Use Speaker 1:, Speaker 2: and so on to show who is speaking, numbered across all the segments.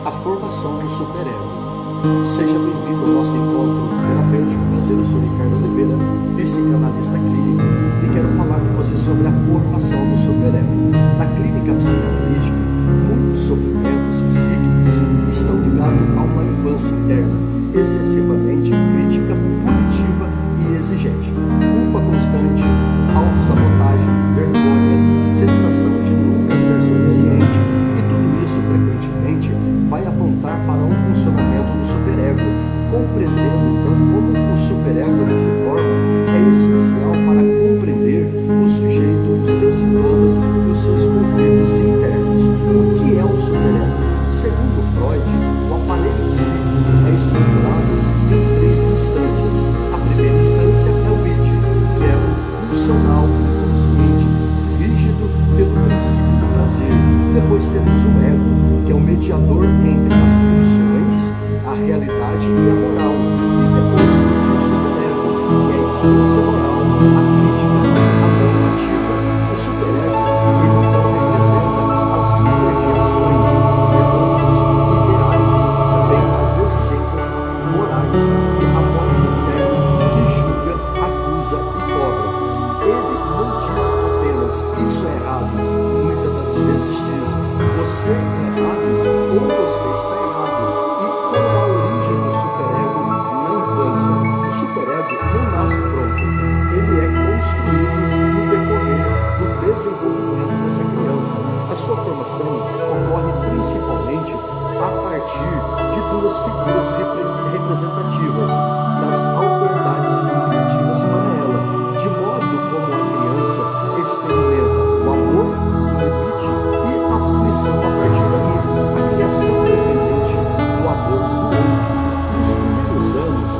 Speaker 1: a formação do superego. Seja bem-vindo ao nosso encontro terapêutico. Prazer, eu sou Ricardo Oliveira, psicanalista clínico, e quero falar com você sobre a formação do superego. Na clínica psicanalítica, muitos sofrimentos psíquicos estão ligados a uma infância interna excessivamente crítica, punitiva e exigente, culpa constante, autossabotagem, vergonha, sensação de nunca ser suficiente, e tudo isso frequentemente vai apontar para um funcionamento do superego. Compreendendo então como o superego se forma é essencial para compreender o sujeito, os seus sintomas e os seus conflitos internos. O que é o superego? Segundo Freud, o aparelho psíquico é estruturado em 3 instâncias. A primeira instância é o id, que é o pulsional, consciente, rígido pelo princípio do prazer. Depois temos o ego, que é o mediador entre as pulsões, a realidade e a moral. E depois surge o superego, que é a instância moral, a crítica, a normativa. O superego, ele então representa as interdiações, os ideais, também as exigências morais e a voz interna que julga, acusa e cobra. Ele não diz apenas isso é errado, muitas das vezes diz você é errado ou você está errado. E qual é a origem do superego na infância? O superego não nasce pronto, ele é construído no decorrer do desenvolvimento dessa criança. A sua formação ocorre principalmente a partir de 2 figuras representativas, das autoridades significativas para ela, de modo como a criança experimenta o amor, o limite e a punição a partir daí, a criação dependente do amor do outro. Nos primeiros anos,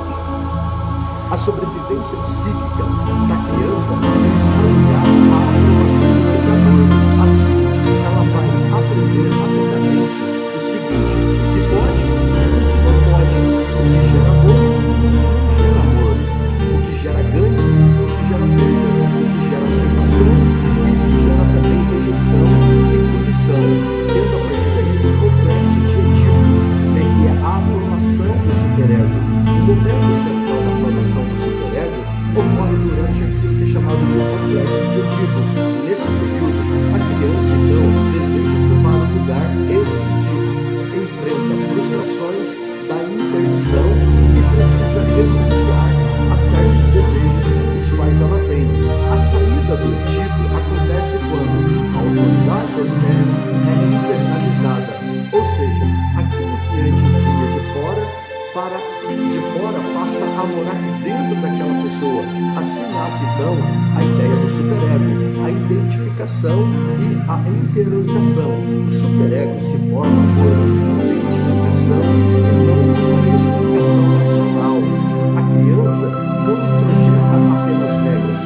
Speaker 1: a sobrevivência psíquica da criança está ligada à aprovação do cuidador. Assim, ela vai aprender rapidamente o seguinte: o que pode, o que não pode, o que gera amor, o que não gera amor, o que gera ganho, o que gera perda, o que gera aceitação e o que gera também rejeição e punição, tendo a partir daí um complexo de Edipo, que é a formação do superego. O momento central da formação do superego ocorre durante aquilo que é chamado de um complexo de Edipo. Nesse período, a criança então deseja ocupar um lugar exclusivo, enfrenta frustrações da interdição e precisa renunciar a certos desejos os quais ela tem. A saída do Edipo acontece quando a autoridade externa é internalizada, ou seja, aquilo que antes vinha de fora passa a morar dentro daquela pessoa. Assim nasce então a ideia do superego, a identificação e a interiorização. O superego se forma por identificação e não por uma explicação racional. A criança não introjeta apenas regras,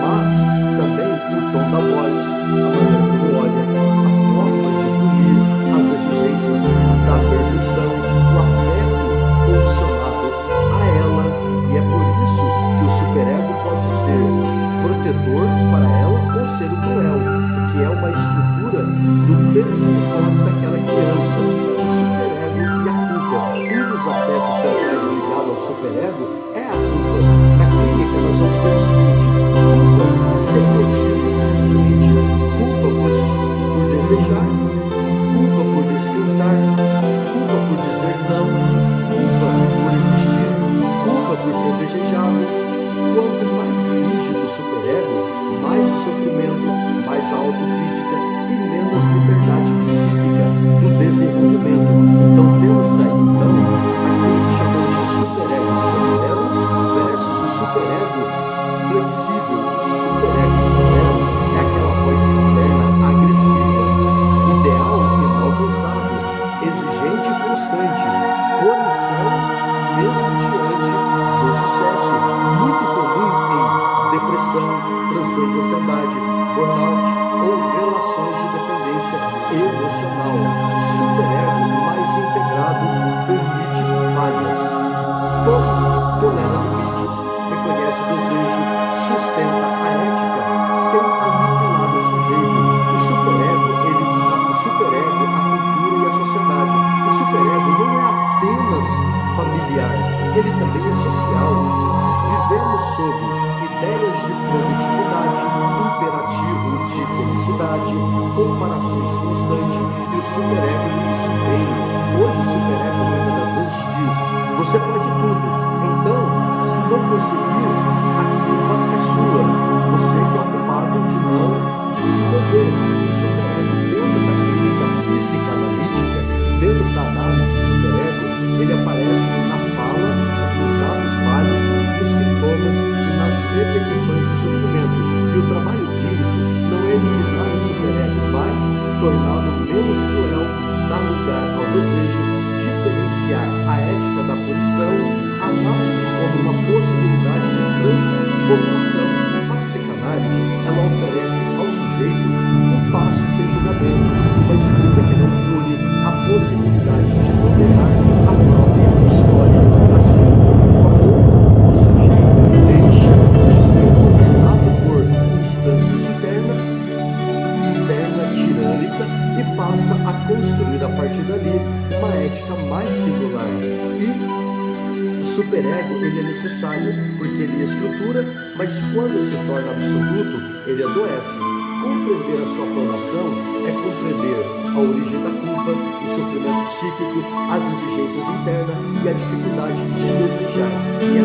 Speaker 1: mas também o tom da voz, a maneira como olha, a forma de punir, as exigências da perfeição, o afeto condicionado a ela. E é por isso que o superego pode ser protetor para ela ou ser cruel, que é uma estrutura do ele também é social. Vivemos sob ideias de produtividade, imperativo de felicidade, comparações constantes e o superego do desempenho. Hoje o superego muitas das vezes diz: você pode tudo, então se não conseguir, a culpa é sua. Você que é o culpado de não desenvolver. O superego dentro da clínica psicanalítica, dentro da análise superego, ele aparece na fala, nos atos falhos, nos sintomas e nas repetições do sofrimento. E o trabalho clínico não é eliminar o superego, mas torná-lo menos cruel, dar lugar ao desejo, diferenciar a ética da punição, a análise como uma possibilidade de transformação. A psicanálise, ela oferece ao sujeito um passo sem julgamento, uma escuta que não pune, a possibilidade de nomear a própria história. Assim, pouco a pouco, o sujeito deixa de ser governado por instâncias interna, tirânica, e passa a construir a partir dali uma ética mais singular. E o superego, ele é necessário porque ele estrutura, mas quando se torna absoluto, ele adoece. Compreender a sua formação é compreender a origem da culpa, o sofrimento psíquico, as exigências internas e a dificuldade de desejar. E é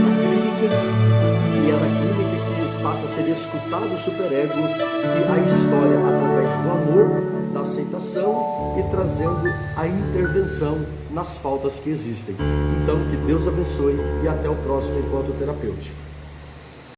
Speaker 1: na clínica que passa a ser escutado o superego e a história através do amor, da aceitação e trazendo a intervenção nas faltas que existem. Então, que Deus abençoe e até o próximo encontro terapêutico.